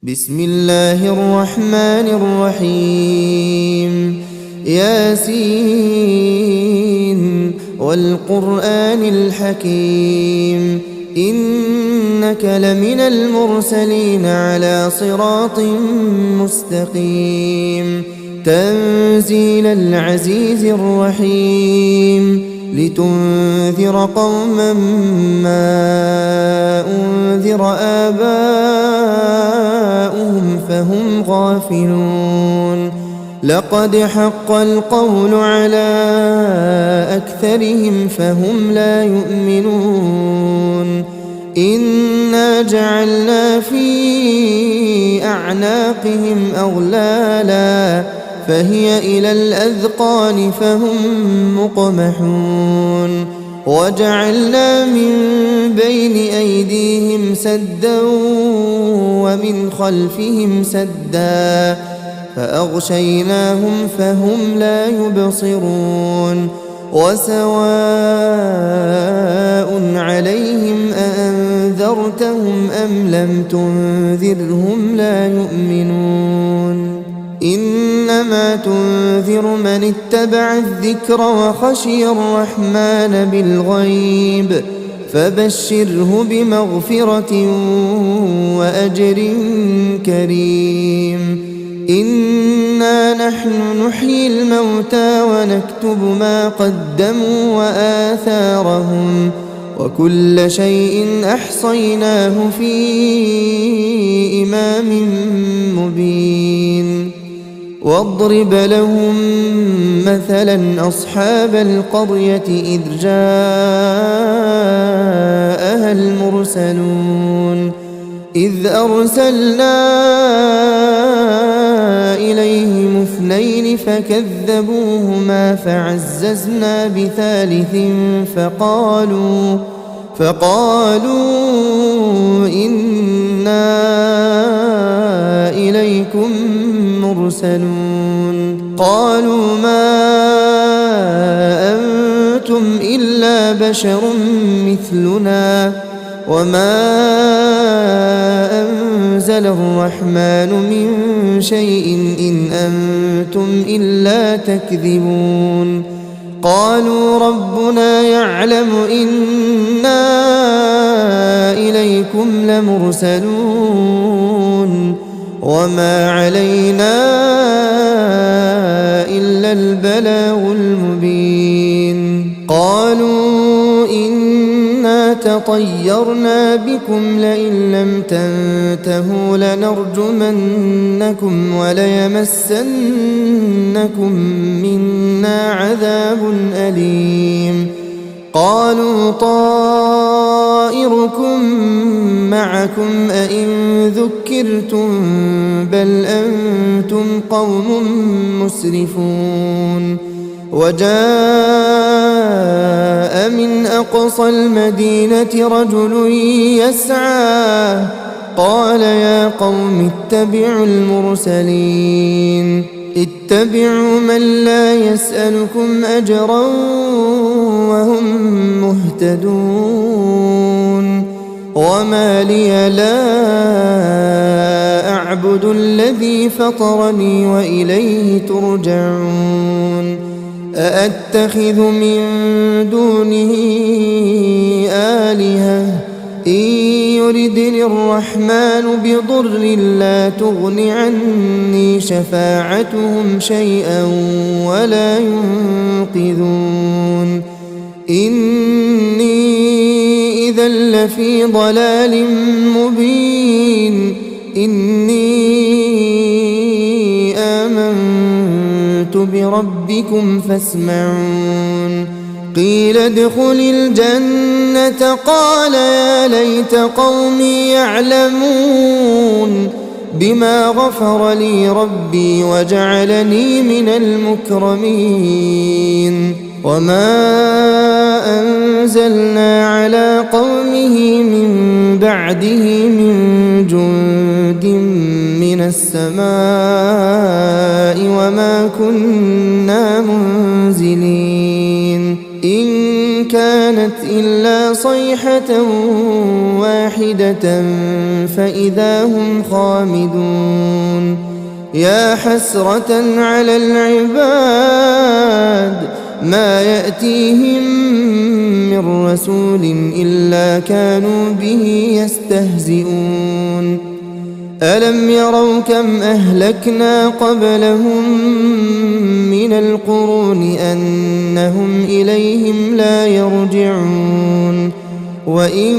بسم الله الرحمن الرحيم ياسين والقرآن الحكيم إنك لمن المرسلين على صراط مستقيم تنزيل العزيز الرحيم لتنذر قوما ما أنذر آباؤهم فهم غافلون لقد حق القول على أكثرهم فهم لا يؤمنون إنا جعلنا في أعناقهم أغلالا فهي إلى الأذقان فهم مقمحون وجعلنا من بين أيديهم سدا ومن خلفهم سدا فأغشيناهم فهم لا يبصرون وسواء عليهم أأنذرتهم أم لم تنذرهم لا يؤمنون إنما تنذر من اتبع الذكر وخشي الرحمن بالغيب فبشره بمغفرة وأجر كريم إنا نحن نحيي الموتى ونكتب ما قدموا وآثارهم وكل شيء أحصيناه في إمام مبين واضرب لهم مثلا أصحاب القرية إذ جاءها المرسلون إذ أرسلنا إليهم اثنين فكذبوهما فعززنا بثالث فقالوا إنا إليكم مرسلون قالوا ما أنتم إلا بشر مثلنا وما أنزل الرحمن من شيء إن أنتم إلا تكذبون قالوا ربنا يعلم إنا إليكم لمرسلون وما علينا إلا البلاغ المبين قالوا إنا تطيرنا بكم لئن لم تنتهوا لنرجمنكم وليمسنكم منا عذاب أليم قالوا طائركم معكم أئن ذكرتم بل أنتم قوم مسرفون وجاء من أقصى المدينة رجل يسعى قال يا قوم اتبعوا المرسلين اتبعوا من لا يسألكم أجرا وهم مهتدون وما لي لا أعبد الذي فطرني وإليه ترجعون أأتخذ من دونه آلهة إن يردني الرحمن بضر لا تغن عني شفاعتهم شيئا ولا ينقذون إني إذا لفي ضلال مبين إني آمنت بربكم فاسمعون قيل ادخل الجنة قال يا ليت قومي يعلمون بما غفر لي ربي وجعلني من المكرمين وما أنزلنا على قومه من بعده من جند من السماء وما كنا منزلين إن كانت إلا صيحة واحدة فإذا هم خامدون يا حسرة على العباد ما يأتيهم من رسول إلا كانوا به يستهزئون ألم يروا كم أهلكنا قبلهم من القرون أنهم إليهم لا يرجعون وإن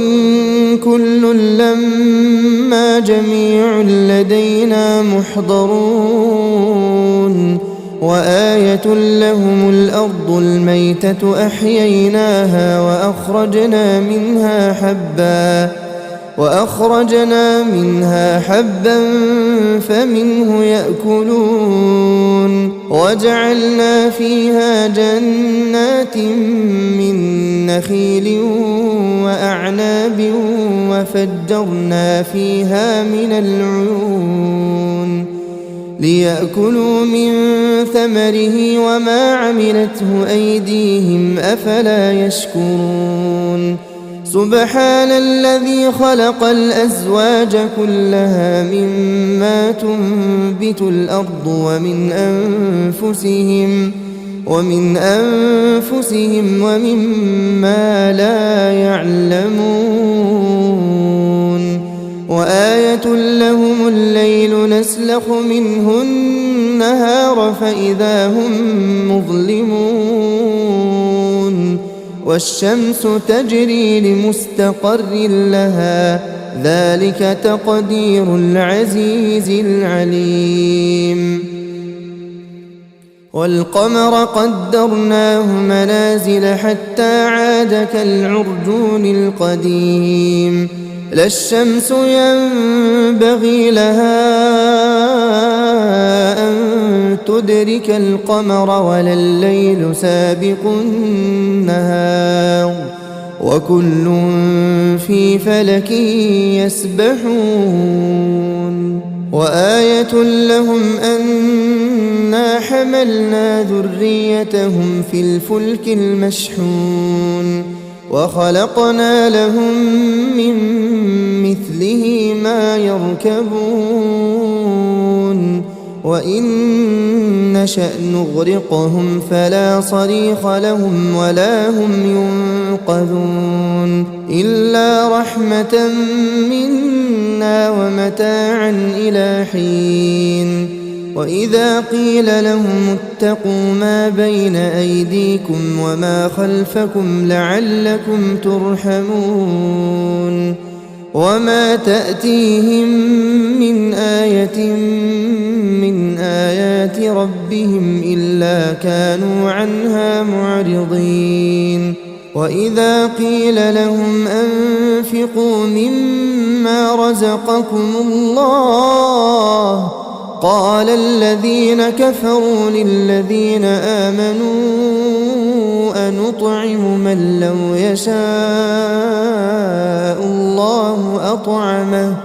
كل لما جميع لدينا محضرون وآية لهم الأرض الميتة أحييناها وأخرجنا منها حبا فمنه يأكلون وجعلنا فيها جنات من نخيل وأعناب وفجرنا فيها من العيون ليأكلوا من ثمره وما عملته أيديهم أفلا يشكرون سبحان الذي خلق الأزواج كلها مما تنبت الأرض ومن أنفسهم ومما لا يعلمون وآية لهم الليل نسلخ منه النهار فإذا هم مظلمون والشمس تجري لمستقر لها ذلك تقدير العزيز العليم والقمر قدرناه منازل حتى عاد كالعرجون القديم لا الشمس ينبغي لها أن تدرك القمر ولا الليل سابق النهار وكل في فلك يسبحون وآية لهم أنا حملنا ذريتهم في الفلك المشحون وخلقنا لهم من مثله ما يركبون وإن نشأ نغرقهم فلا صريخ لهم ولا هم ينقذون إلا رحمة منا ومتاعا إلى حين وإذا قيل لهم اتقوا ما بين أيديكم وما خلفكم لعلكم ترحمون وما تأتيهم من آية من آيات ربهم إلا كانوا عنها معرضين وإذا قيل لهم أنفقوا مما رزقكم الله قال الذين كفروا للذين آمنوا أنطعم من لو يشاء الله أطعمه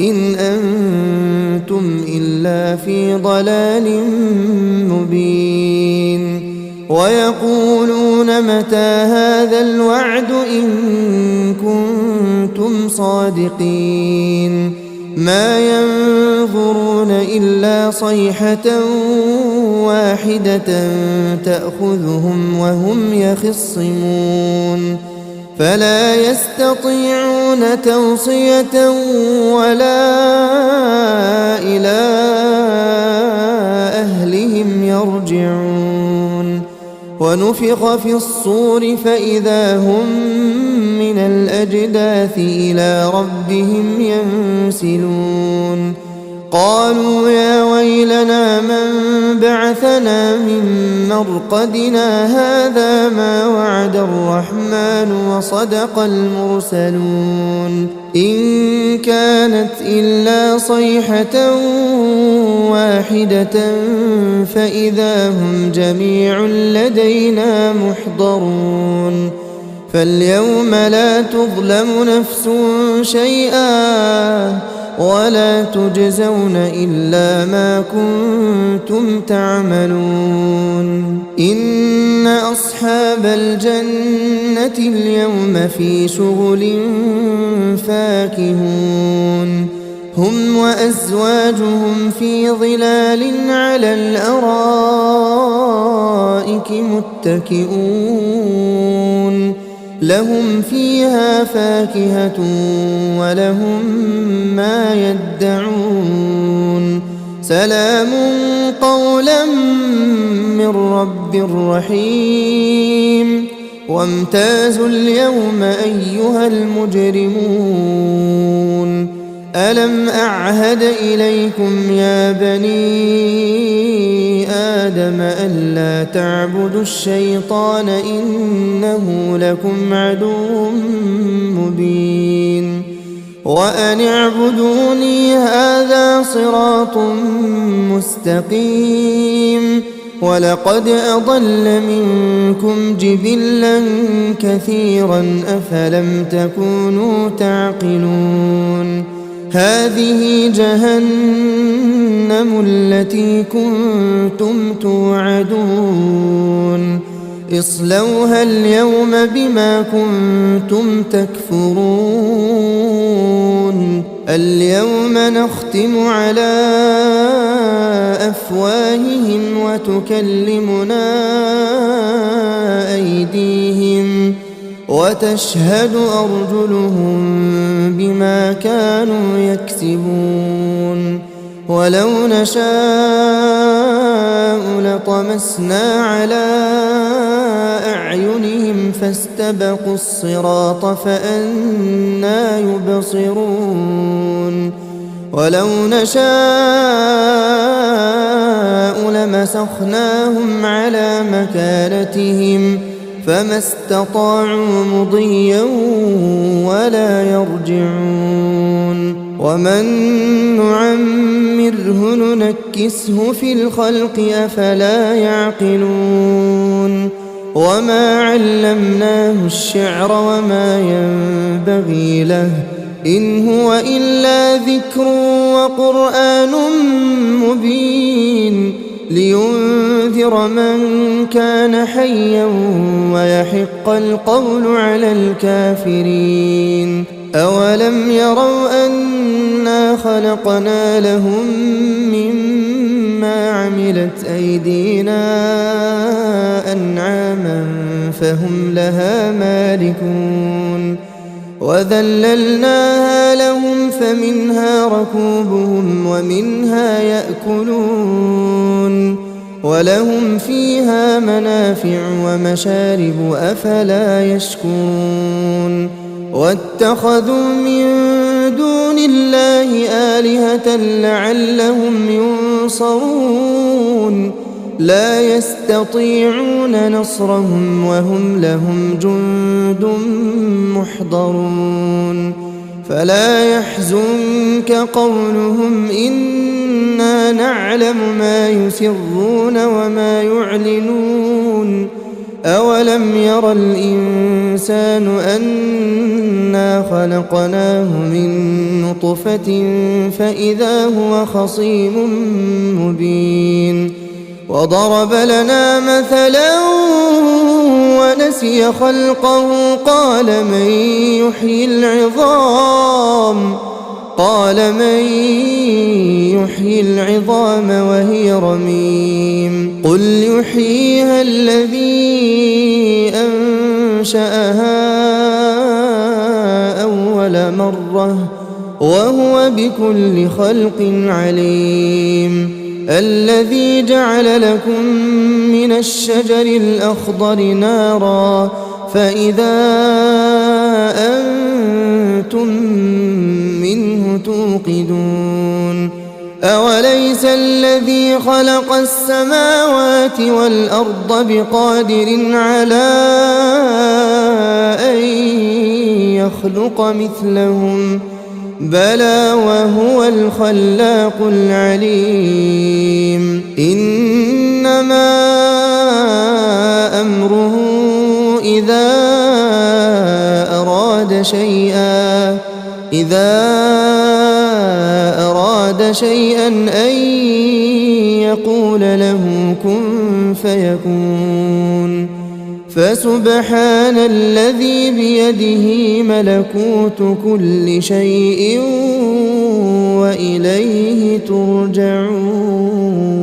إن أنتم إلا في ضلال مبين ويقولون متى هذا الوعد إن كنتم صادقين ما ينظرون إلا صيحة واحدة تأخذهم وهم يخصمون فلا يستطيعون توصية ولا إلى أهلهم يرجعون ونفخ في الصور فإذا هم من الأجداث إلى ربهم ينسلون قالوا يا ويلنا من بعثنا من مرقدنا هذا ما وعد الرحمن وصدق المرسلون إن كانت إلا صيحة واحدة فإذا هم جميع لدينا محضرون فاليوم لا تظلم نفس شيئا ولا تجزون إلا ما كنتم تعملون إن أصحاب الجنة اليوم في شغل فاكهون هم وأزواجهم في ظلال على الأرائك متكئون لهم فيها فاكهة ولهم ما يدعون سلام قولا من رب رحيم وامتازوا اليوم أيها المجرمون ألم أعهد إليكم يا بني آدم ألا تعبدوا الشيطان إنه لكم عدو مبين وأن اعبدوني هذا صراط مستقيم ولقد أضل منكم جبلا كثيرا أفلم تكونوا تعقلون هذه جهنم التي كنتم توعدون اصلوها اليوم بما كنتم تكفرون اليوم نختم على أفواههم وتكلمنا أيديهم وتشهد أرجلهم بما كانوا يكسبون ولو نشاء لطمسنا على أعينهم فاستبقوا الصراط فأنى يبصرون ولو نشاء لمسخناهم على مكانتهم فما استطاعوا مضيا ولا يرجعون ومن نعمره ننكسه في الخلق أفلا يعقلون وما علمناه الشعر وما ينبغي له إن هو إلا ذكر وقرآن مبين لينذر من كان حيا ويحق القول على الكافرين أولم يروا أنا خلقنا لهم مما عملت أيدينا أنعاما فهم لها مالكون وذللناها لهم فمنها ركوبهم ومنها يأكلون ولهم فيها منافع ومشارب أفلا يشكرون واتخذوا من دون الله آلهة لعلهم ينصرون لا يستطيعون نصرهم وهم لهم جند محضرون فلا يحزنك قولهم إنا نعلم ما يسرون وما يعلنون أولم ير الإنسان أنا خلقناه من نطفة فإذا هو خصيم مبين وضرب لنا مثلا ونسي خلقه قال من يحيي العظام وهي رميم قل يحييها الذي أنشأها أول مرة وهو بكل خلق عليم الذي جعل لكم من الشجر الأخضر نارا فإذا أنتم منه توقدون أوليس الذي خلق السماوات والأرض بقادر على أن يخلق مثلهم بلى وهو الخلاق العليم إنما أمره إذا أراد أراد شيئا أن يقول له كن فيكون فسبحان الذي بيده ملكوت كل شيء وإليه ترجعون